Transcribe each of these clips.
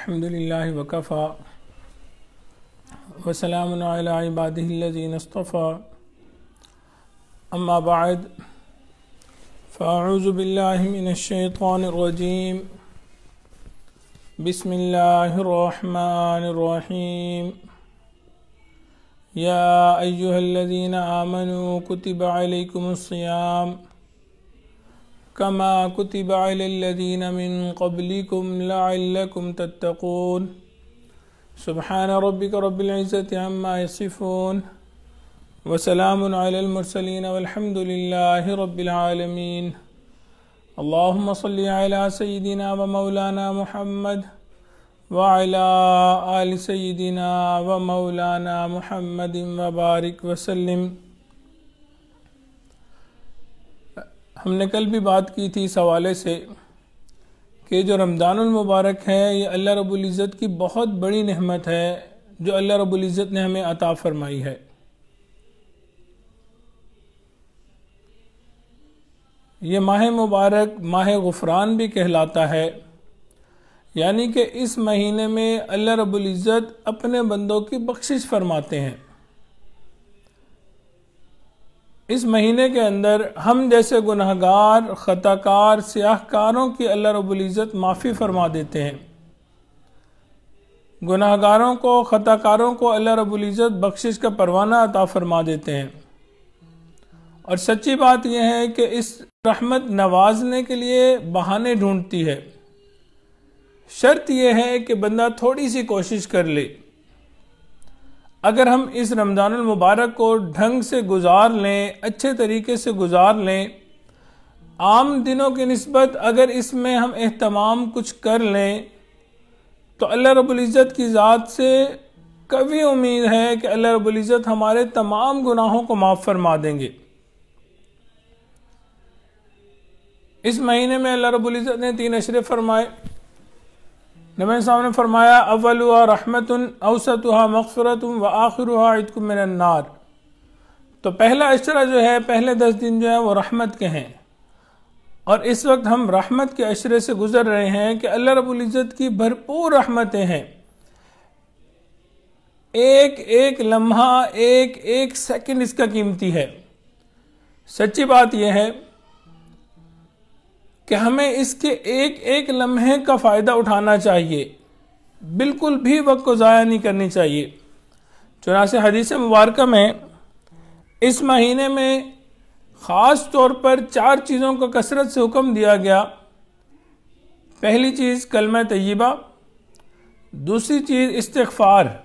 अल्हम्दुलिल्लाहि वकफ़ा वसलामुन अला इबादिहिल्लज़ीना इस्तफ़ा अम्मा बअद फ़अऊज़ु बिल्लाहि मिनश्शैतानिर रजीम बिस्मिल्लाहिर रहमानिर रहीम या अय्युहल्लज़ीना आमनू कुतिबा अलैकुमुस्सियाम कमा कुतिबा अलल्लज़ीना मिन क़ब्लिकुम लअल्लकुम तत्तक़ून सुब्हान रब्बिक रब्बिल इज़्ज़ति अम्मा यसिफ़ून व सलामुन अलल मुरसलीन वल्हम्दुलिल्लाहि रब्बिल आलमीन। अल्लाहुम्मा सल्लि अला सय्यिदिना व मौलाना मुहम्मद व अला आलि सय्यिदिना व मौलाना मुहम्मदिन व बारिक वसल्लिम। हमने कल भी बात की थी इस हवाले से कि जो रमज़ानुल मुबारक है ये अल्लाह रब्बुल इज़्ज़त की बहुत बड़ी नेमत है जो अल्लाह रब्बुल इज़्ज़त ने हमें अता फरमाई है। ये माह मुबारक माह गुफ़रान भी कहलाता है, यानी कि इस महीने में अल्लाह रब्बुल इज़्ज़त अपने बंदों की बख्शिश फरमाते हैं। इस महीने के अंदर हम जैसे गुनहगार, ख़ताकार, सियाहकारों की अल्लाह रब्बुल इज़्ज़त माफ़ी फरमा देते हैं। गुनहगारों को, ख़ताकारों को अल्लाह रब्बुल इज़्ज़त बख्शिश का परवाना अता फरमा देते हैं। और सच्ची बात यह है कि इस रहमत नवाजने के लिए बहाने ढूंढती है। शर्त यह है कि बंदा थोड़ी सी कोशिश कर ले। अगर हम इस रमज़ानुल मुबारक को ढंग से गुजार लें, अच्छे तरीके से गुजार लें, आम दिनों की निस्बत अगर इसमें हम एहतमाम कुछ कर लें तो अल्लाह रब्बुल इज़्ज़त की ज़ात से कभी उम्मीद है कि अल्लाह रब्बुल इज़्ज़त हमारे तमाम गुनाहों को माफ़ फरमा देंगे। इस महीने में अल्लाह रब्बुल इज़्ज़त ने 3 अशरे फरमाए। नबी साहब ने फरमाया अव्वलुहा रहमतुन औसतुहा मग़फ़िरतुन व आखिरुहा इत्कुम मिनन नार। तो पहला अशरा जो है, पहले 10 दिन जो है वो रहमत के हैं, और इस वक्त हम रहमत के अशरे से गुजर रहे हैं कि अल्लाह रब्बुल इज़्ज़त की भरपूर रहमतें हैं। एक एक लम्हा, एक एक सेकंड इसका कीमती है। सच्ची बात यह है कि हमें इसके एक एक लम्हे का फ़ायदा उठाना चाहिए, बिल्कुल भी वक्त को ज़ाया नहीं करनी चाहिए। चुनांचे हदीस मुबारक में इस महीने में ख़ास तौर पर 4 चीज़ों का कसरत से हुक्म दिया गया। पहली चीज़ कलमा तय्यबा, दूसरी चीज़ इस्तिग़फ़ार,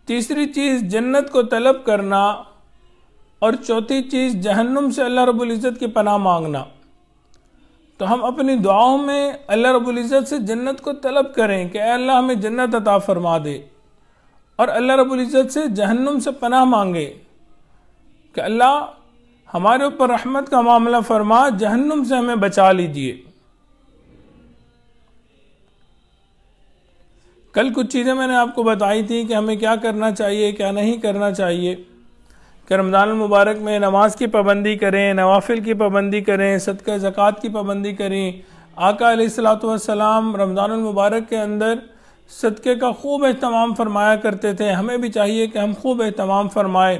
तीसरी चीज़ जन्नत को तलब करना, और चौथी चीज़ जहन्नुम से अल्लाह रब्बुल इज़्ज़त की पनाह मांगना। तो हम अपनी दुआओं में अल्लाह रब्बुल इज़्ज़त से जन्नत को तलब करें कि अल्लाह हमें जन्नत अता फरमा दे, और अल्लाह रब्बुल इज़्ज़त से जहन्नुम से पनाह मांगे कि अल्लाह हमारे ऊपर रहमत का मामला फरमा, जहन्नुम से हमें बचा लीजिए। कल कुछ चीज़ें मैंने आपको बताई थी कि हमें क्या करना चाहिए, क्या नहीं करना चाहिए। कि रमज़ान मुबारक में नमाज की पाबंदी करें, नवाफिल की पाबंदी करें, सदका ज़कात की पाबंदी करें। आका अलैहिस्सलातु वस्सलाम रमज़ान मुबारक के अंदर सदक़े का खूब एहतमाम फरमाया करते थे। हमें भी चाहिए कि हम खूब एहतमाम फरमाएँ।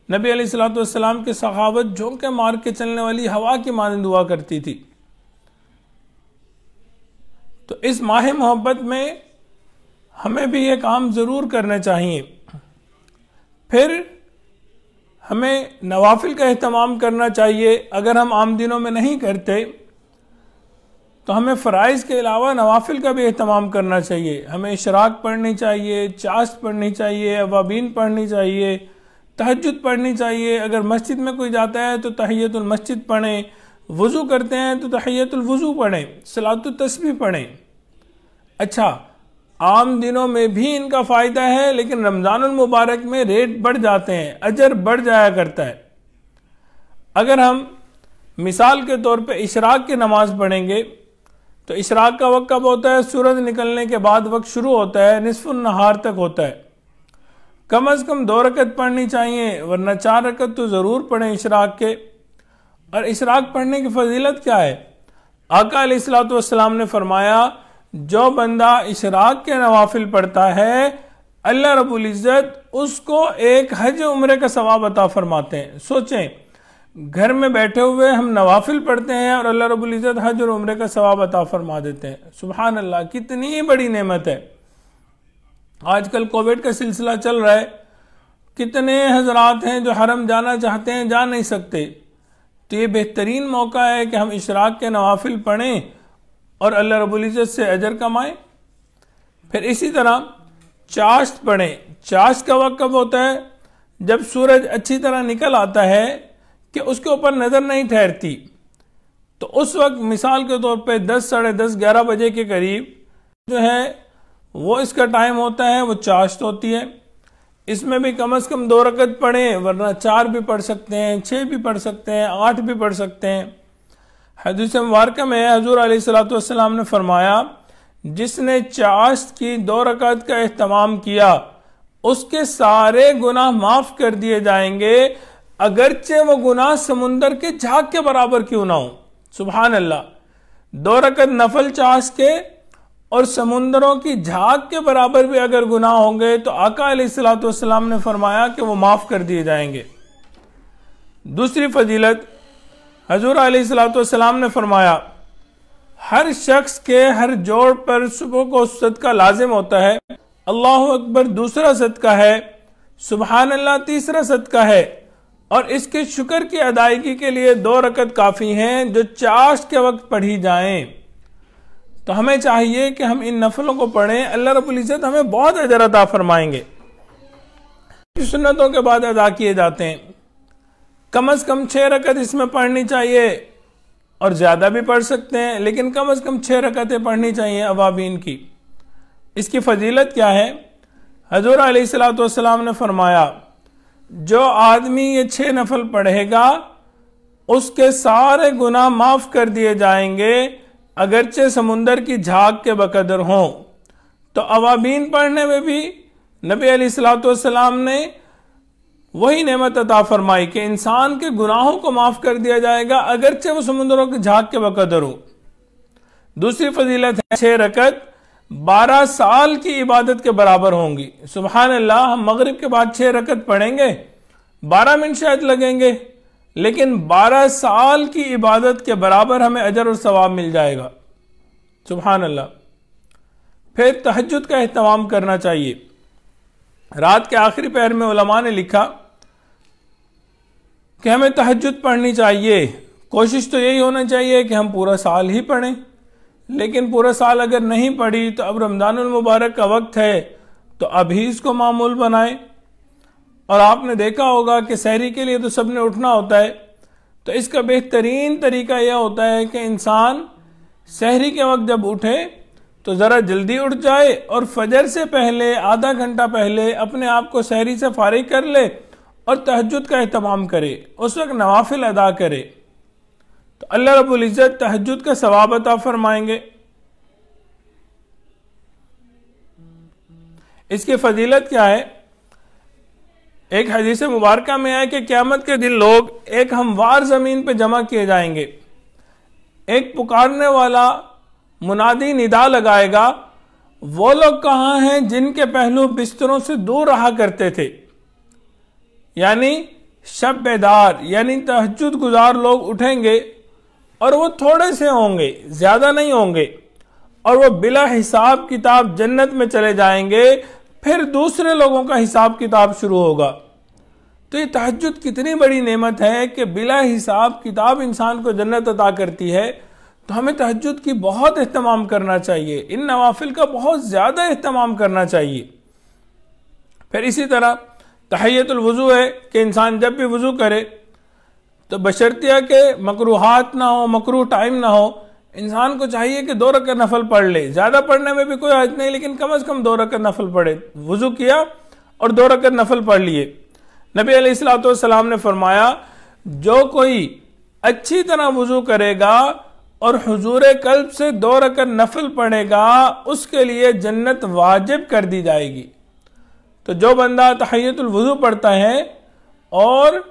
नबी अलैहिस्सलातु वस्सलाम की सखावत झोंके मार के चलने वाली हवा की मानंद हुआ करती थी। तो इस माह मोहब्बत में हमें भी ये काम ज़रूर करना चाहिए। फिर हमें नवाफिल का एहतमाम करना चाहिए। अगर हम आम दिनों में नहीं करते तो हमें फ़राइज़ के अलावा नवाफिल का भी एहतमाम करना चाहिए। हमें इशराक पढ़नी चाहिए, चाश्त पढ़नी चाहिए, अवाबीन पढ़नी चाहिए, तहज्जुद पढ़नी चाहिए। अगर मस्जिद में कोई जाता है तो तहियतुल मस्जिद पढ़ें, वज़ू करते हैं तो तहियतुल वज़ू पढ़ें, सलातुत तस्बीह पढ़ें। अच्छा, आम दिनों में भी इनका फ़ायदा है, लेकिन रमज़ानुल मुबारक में रेट बढ़ जाते हैं, अजर बढ़ जाया करता है। अगर हम मिसाल के तौर पे इशराक की नमाज पढ़ेंगे तो इशराक का वक्त कब होता है? सूरज निकलने के बाद वक्त शुरू होता है, निस्फुन नहार तक होता है। कम अज़ कम 2 रकत पढ़नी चाहिए, वरना 4 रकत तो ज़रूर पढ़ें इशराक के। और इशराक पढ़ने की फजीलत क्या है? आका अलैहिस्सलातु वस्सलाम ने फरमाया जो बंदा इशराक के नवाफिल पढ़ता है अल्लाह रब्बुल इज़्ज़त उसको एक हज उम्रे का सवाब अता फरमाते हैं। सोचें, घर में बैठे हुए हम नवाफिल पढ़ते हैं और अल्लाह रब्बुल इज़्ज़त हज और उम्रे का सवाब अता फरमा देते हैं। सुभान अल्लाह, कितनी बड़ी नेमत है। आजकल कोविड का सिलसिला चल रहा है, कितने हजरात हैं जो हरम जाना चाहते हैं, जा नहीं सकते। तो ये बेहतरीन मौका है कि हम इशराक के नवाफिल पढ़ें और अल्लाह रब्बुल इज़्ज़त से अजर कमाएं। फिर इसी तरह चाश्त पढ़ें। चाश्त का वक्त कब होता है? जब सूरज अच्छी तरह निकल आता है कि उसके ऊपर नज़र नहीं ठहरती, तो उस वक्त मिसाल के तौर पे 10, साढ़े 10, 11 बजे के करीब जो है वो इसका टाइम होता है, वो चाश्त होती है। इसमें भी कम से कम 2 रकत पढ़ें, वरना 4 भी पढ़ सकते हैं, 6 भी पढ़ सकते हैं, 8 भी पढ़ सकते हैं। हदीस मुबारक में हुज़ूर अलैहिस्सलातु वस्सलाम ने फरमाया, जिसने चाश्त की 2 रकात का एहतमाम किया उसके सारे गुनाह माफ कर दिए जाएंगे, अगरचे वो गुनाह समुंदर के झाग के बराबर क्यों ना हो। सुभान अल्लाह, 2 रकात नफल चाश्त के और समुंदरों की झाग के बराबर भी अगर गुनाह होंगे तो आका अलैहिस्सलातु वस्सलाम ने फरमाया कि वो माफ कर दिए जाएंगे। दूसरी फजीलत, हुज़ूर अलैहिस्सलातु वस्सलाम ने फरमाया, हर शख्स के हर जोड़ पर सुबह को सदका लाजिम होता है। अल्लाहु अकबर दूसरा सदका है, सुबहान अल्लाह तीसरा सदका है, और इसके शुक्र की अदायगी के लिए 2 रकत काफ़ी हैं जो चाश्त के वक्त पढ़ी जाएं। तो हमें चाहिए कि हम इन नफलों को पढ़ें, अल्लाह रब्बुल इज़्ज़त हमें बहुत अजर अता फरमाएंगे। सुन्नतों के बाद अदा किए जाते हैं, कम से कम 6 रकत इसमें पढ़नी चाहिए, और ज़्यादा भी पढ़ सकते हैं, लेकिन कम से कम 6 रकतें पढ़नी चाहिए अवाबीन की। इसकी फजीलत क्या है? हुज़ूर अलैहिस्सलातु वस्सलाम ने फरमाया, जो आदमी ये 6 नफल पढ़ेगा उसके सारे गुनाह माफ कर दिए जाएंगे, अगरचे समुंदर की झाग के बकदर हों। तो अवाबीन पढ़ने में भी नबी अलैहिस्सलातु वस्सलाम ने वही नेमत अता फरमाई कि इंसान के गुनाहों को माफ कर दिया जाएगा, अगरचे वो समुद्रों के झाग के बकदर हो। दूसरी फजीलत है, 6 रकत 12 साल की इबादत के बराबर होंगी। सुभान अल्लाह, हम मगरिब के बाद 6 रकत पढ़ेंगे, 12 मिनट शायद लगेंगे, लेकिन 12 साल की इबादत के बराबर हमें अजर और सवाब मिल जाएगा। सुभान अल्लाह। फिर तहज्जुद का एहतमाम करना चाहिए। रात के आखिरी पहर में उलमा ने लिखा कि हमें तहज्जुद पढ़नी चाहिए। कोशिश तो यही होना चाहिए कि हम पूरा साल ही पढ़ें, लेकिन पूरा साल अगर नहीं पढ़ी तो अब रमज़ानुल मुबारक का वक्त है तो अभी इसको मामूल बनाएं। और आपने देखा होगा कि सहरी के लिए तो सबने उठना होता है, तो इसका बेहतरीन तरीका यह होता है कि इंसान सहरी के वक्त जब उठे तो ज़रा जल्दी उठ जाए और फजर से पहले आधा घंटा पहले अपने आप को सहरी से फारिग कर ले और तहज्जुद का एहतमाम करे, उस वक्त नवाफिल अदा करे, तो अल्लाह रब्बुल इज़्ज़त तहज्जुद का सवाब अता फरमाएंगे। इसकी फजीलत क्या है? एक हदीस मुबारक में है कि क़यामत के दिन लोग एक हमवार ज़मीन पर जमा किए जाएंगे। एक पुकारने वाला मुनादी निदा लगाएगा, वो लोग कहाँ हैं जिनके पहलू बिस्तरों से दूर रहा करते थे। यानी शब बेदार यानी तहज्जुद गुजार लोग उठेंगे और वो थोड़े से होंगे, ज्यादा नहीं होंगे, और वो बिला हिसाब किताब जन्नत में चले जाएंगे। फिर दूसरे लोगों का हिसाब किताब शुरू होगा। तो ये तहज्जुद कितनी बड़ी नेमत है कि बिला हिसाब किताब इंसान को जन्नत अता करती है। तो हमें तहज्जुद की बहुत एहतमाम करना चाहिए, इन नवाफिल का बहुत ज़्यादा एहतमाम करना चाहिए। फिर इसी तरह तहियतुल वुज़ू है कि इंसान जब भी वुज़ू करे तो बशर्तिया के मकरूहात ना हो, मकरूह टाइम ना हो, इंसान को चाहिए कि 2 रकअत नफल पढ़ ले। ज़्यादा पढ़ने में भी कोई हर्ज नहीं, लेकिन कम से कम 2 रकअत नफल पढ़े। वुज़ू किया और 2 रकअत नफल पढ़ लिए। नबी अलैहिस्सलातु वस्सलाम ने फरमाया, जो कोई अच्छी तरह वुज़ू करेगा और हुजूर कल्ब से 2 रकअत नफल पढ़ेगा, उसके लिए जन्नत वाजिब कर दी जाएगी। तो जो बंदा तहियतुल वुज़ू पढ़ता है और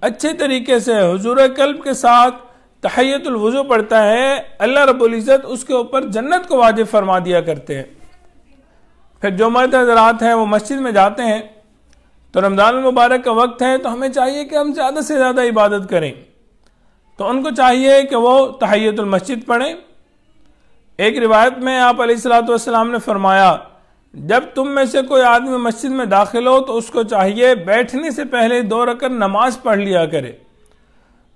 अच्छे तरीके से हुजूर कल्ब के साथ तहियतुल वुज़ू पढ़ता है, अल्लाह रब्बुल इज़्ज़त उसके ऊपर जन्नत को वाजिब फरमा दिया करते हैं। फिर जो मर्द हज़रात हैं वो मस्जिद में जाते हैं, तो रमज़ान मुबारक का वक्त है, तो हमें चाहिए कि हम ज़्यादा से ज़्यादा इबादत करें। तो उनको चाहिए कि वो तहियतुल मस्जिद पढ़ें। एक रिवायत में आप अलैहिस्सलातु वस्सलाम ने फरमाया, जब तुम में से कोई आदमी मस्जिद में दाखिल हो तो उसको चाहिए बैठने से पहले 2 रकअत नमाज पढ़ लिया करे।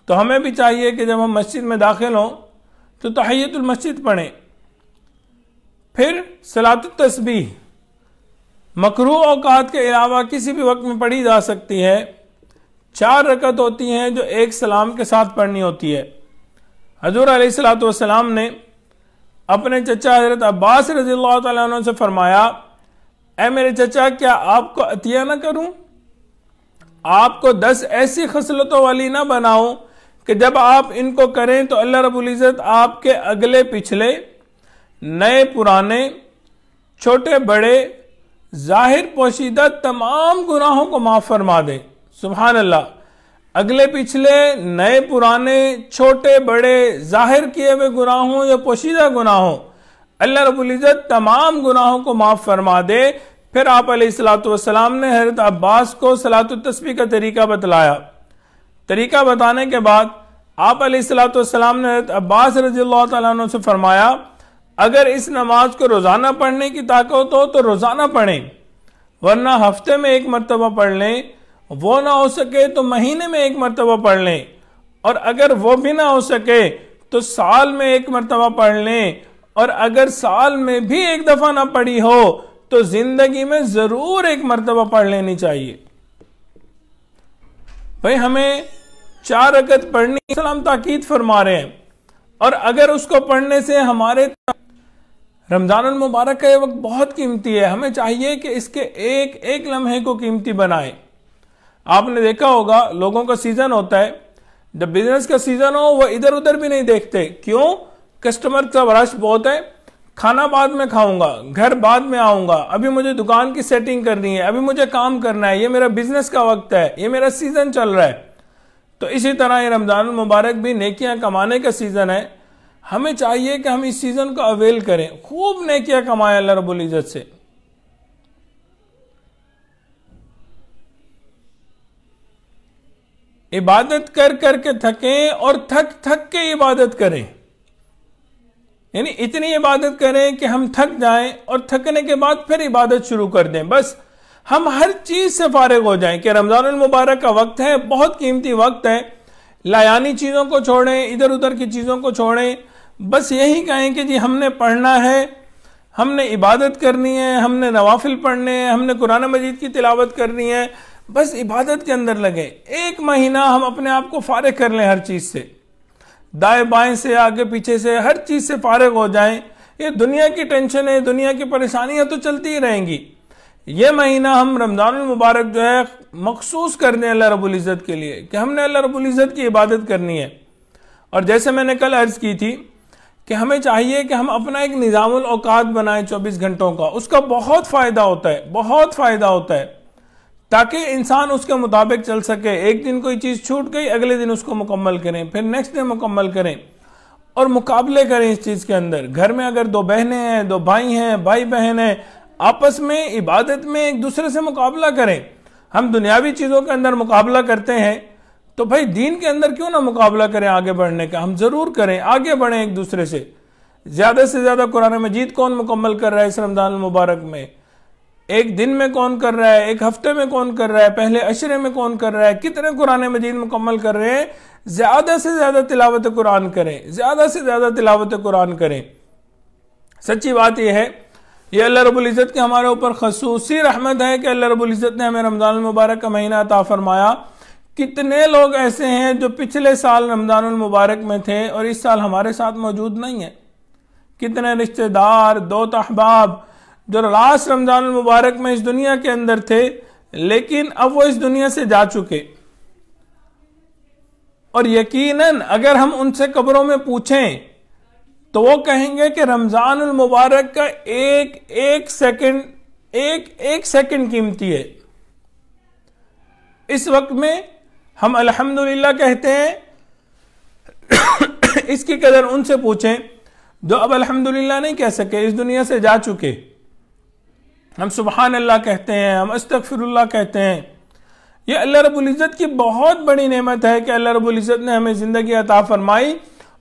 तो हमें भी चाहिए कि जब हम मस्जिद में दाखिल हों तो तहियतुल मस्जिद पढ़ें। फिर सलातुत तस्बीह मकरूह औकात के अलावा किसी भी वक्त में पढ़ी जा सकती है। 4 रकअत होती हैं जो एक सलाम के साथ पढ़नी होती है। हजूर अलैहिस्सलातु वस्सलाम ने अपने चचा हज़रत अब्बास रज़ियल्लाहु तआला अन्हु से फरमाया, ऐ मेरे चचा, क्या आपको अतिया न करूं? आपको 10 ऐसी खसलतों वाली ना बनाऊं कि जब आप इनको करें तो अल्लाह रब्बुल इज़्ज़त आपके अगले पिछले, नए पुराने, छोटे बड़े, जाहिर पोशीदा तमाम गुनाहों को माफ फरमा दे। सुभान अल्लाह। अगले पिछले, नए पुराने, छोटे बड़े, जाहिर किए हुए गुनाहों या पोशीदा गुनाहों, अल्लाह रब्बुल इज़्ज़त तमाम गुनाहों को माफ फरमा दे। फिर आप अलैहिस्सलातु वस्सलाम ने हज़रत अब्बास को सलातुत तस्बीह का तरीका बतलाया। तरीका बताने के बाद आप अलैहिस्सलातु वस्सलाम ने हज़रत अब्बास रज़ियल्लाहु तआला अन्हु से फरमाया, अगर इस नमाज को रोज़ाना पढ़ने की ताकत हो तो रोज़ाना पढ़ें, वरना हफ्ते में 1 मरतबा पढ़ लें, वो ना हो सके तो महीने में 1 मरतबा पढ़ लें, और अगर वो भी ना हो सके तो साल में 1 मरतबा पढ़ लें, और अगर साल में भी 1 दफ़ा ना पढ़ी हो तो जिंदगी में ज़रूर 1 मरतबा पढ़ लेनी चाहिए। भाई हमें 4 रकअत पढ़नी सलाम ताकीद फरमा रहे हैं, और अगर उसको पढ़ने से हमारे रमज़ानुल मुबारक का ये वक्त बहुत कीमती है, हमें चाहिए कि इसके एक एक लम्हे को कीमती बनाएं। आपने देखा होगा लोगों का सीजन होता है, जब बिजनेस का सीजन हो वो इधर उधर भी नहीं देखते। क्यों? कस्टमर का रश बहुत है, खाना बाद में खाऊंगा, घर बाद में आऊंगा, अभी मुझे दुकान की सेटिंग करनी है, अभी मुझे काम करना है, ये मेरा बिजनेस का वक्त है, ये मेरा सीजन चल रहा है। तो इसी तरह ये रमज़ानुल मुबारक भी नेकियां कमाने का सीजन है। हमें चाहिए कि हम इस सीजन को अवेल करें, खूब नेकियां कमाएं अल्लाह रब्बुल इज़्ज़त से। इबादत कर करके थकें और थक थक के इबादत करें, यानी इतनी इबादत करें कि हम थक जाएं और थकने के बाद फिर इबादत शुरू कर दें। बस हम हर चीज से फारिग हो जाएं कि रमज़ानुल मुबारक का वक्त है, बहुत कीमती वक्त है। लायानी चीजों को छोड़ें, इधर उधर की चीजों को छोड़ें, बस यही कहें कि जी हमने पढ़ना है, हमने इबादत करनी है, हमने नवाफिल पढ़ने हैं, हमने कुरान मजीद की तिलावत करनी है, बस इबादत के अंदर लगे। 1 महीना हम अपने आप को फारिग कर लें हर चीज से, दाएं बाएं से, आगे पीछे से, हर चीज से फारिग हो जाएं। ये दुनिया की टेंशन है, दुनिया की परेशानियां तो चलती ही रहेंगी। ये महीना हम रमज़ानुल मुबारक जो है मखसूस कर दें अल्लाह रब्बुल इज़्ज़त के लिए कि हमने अल्लाह रब्बुल इज़्ज़त की इबादत करनी है। और जैसे मैंने कल अर्ज की थी कि हमें चाहिए कि हम अपना एक निज़ामुल औकात बनाएं 24 घंटों का। उसका बहुत फ़ायदा होता है, बहुत फ़ायदा होता है, ताकि इंसान उसके मुताबिक चल सके। एक दिन कोई चीज़ छूट गई, अगले दिन उसको मुकम्मल करें, फिर नेक्स्ट डे मुकम्मल करें, और मुकाबले करें इस चीज़ के अंदर। घर में अगर 2 बहनें हैं, 2 भाई हैं, भाई बहन हैं, आपस में इबादत में एक दूसरे से मुकाबला करें। हम दुनियावी चीज़ों के अंदर मुकाबला करते हैं, तो भाई दीन के अंदर क्यों ना मुकाबला करें आगे बढ़ने का। हम ज़रूर करें, आगे बढ़ें एक दूसरे से। ज़्यादा से ज़्यादा कुरान मजीद कौन मुकम्मल कर रहा है इस रमज़ान मुबारक में? एक दिन में कौन कर रहा है, एक हफ्ते में कौन कर रहा है, पहले अशरे में कौन कर रहा है, कितने कुरान मजीद मुकम्मल कर रहे हैं? ज़्यादा से ज़्यादा तिलावत कुरान करें, ज़्यादा से ज़्यादा तिलावत कुरान करें। सच्ची बात यह है, ये अल्लाह रब्बुल इज़्ज़त की हमारे ऊपर खसूसी रहमत है कि अल्लाह रब्बुल इज़्ज़त ने हमें रमज़ानुल मुबारक का महीना अता फरमाया। कितने लोग ऐसे हैं जो पिछले साल रमज़ानुल मुबारक में थे और इस साल हमारे साथ मौजूद नहीं है। कितने रिश्तेदार, दोस्त अहबाब जो लास्ट रमज़ानुल मुबारक में इस दुनिया के अंदर थे, लेकिन अब वो इस दुनिया से जा चुके। और यकीनन अगर हम उनसे कब्रों में पूछें तो वो कहेंगे कि रमज़ानुल मुबारक का एक सेकंड कीमती है। इस वक्त में हम अल्हम्दुलिल्लाह कहते हैं इसकी कदर उनसे पूछें जो अब अल्हम्दुलिल्लाह नहीं कह सके, इस दुनिया से जा चुके। हम सुबहान अल्लाह कहते हैं, हम अस्तगफिरुल्लाह कहते हैं। ये अल्लाह रब्बुल इज़्ज़त की बहुत बड़ी नेमत है कि अल्लाह रब्बुल इज़्ज़त ने हमें ज़िंदगी अता फरमाई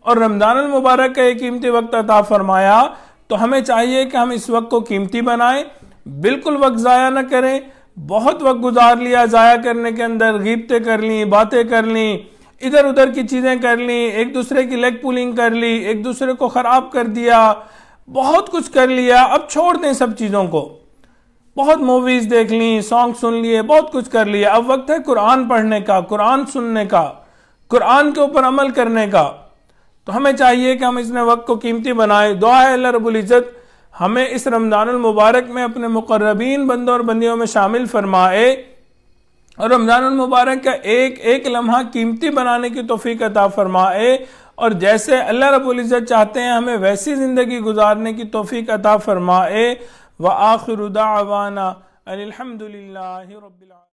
और रमज़ान अल मुबारक का एक कीमती वक्त अता फरमाया। तो हमें चाहिए कि हम इस वक्त को कीमती बनाएं, बिल्कुल वक्त ज़ाया न करें। बहुत वक्त गुजार लिया ज़ाया करने के अंदर, गीबतें कर ली, बातें कर ली, इधर उधर की चीज़ें कर ली, एक दूसरे की लेग पुलिंग कर ली, एक दूसरे को ख़राब कर दिया, बहुत कुछ कर लिया। अब छोड़ दें सब चीज़ों को। बहुत मूवीज़ देख ली, सॉन्ग सुन लिए, बहुत कुछ कर लिया। अब वक्त है कुरान पढ़ने का, कुरान सुनने का, कुरान के ऊपर अमल करने का। तो हमें चाहिए कि हम इसने वक्त को कीमती बनाए। दुआ है अल्लाह रब्बुल इज़्ज़त हमें इस रमज़ानुल मुबारक में अपने मुक़र्रबीन बंदों और बंदियों में शामिल फरमाए और रमज़ानुल मुबारक का एक एक लम्हा कीमती बनाने की तौफीक अता फरमाए। और जैसे अल्लाह रब्बुल इज़्ज़त चाहते हैं हमें वैसी ज़िंदगी गुजारने की तौफीक अता फरमाए। व आखिरु दाअवाना अनिल हम्दुलिल्लाहि रब्बिल आलमीन।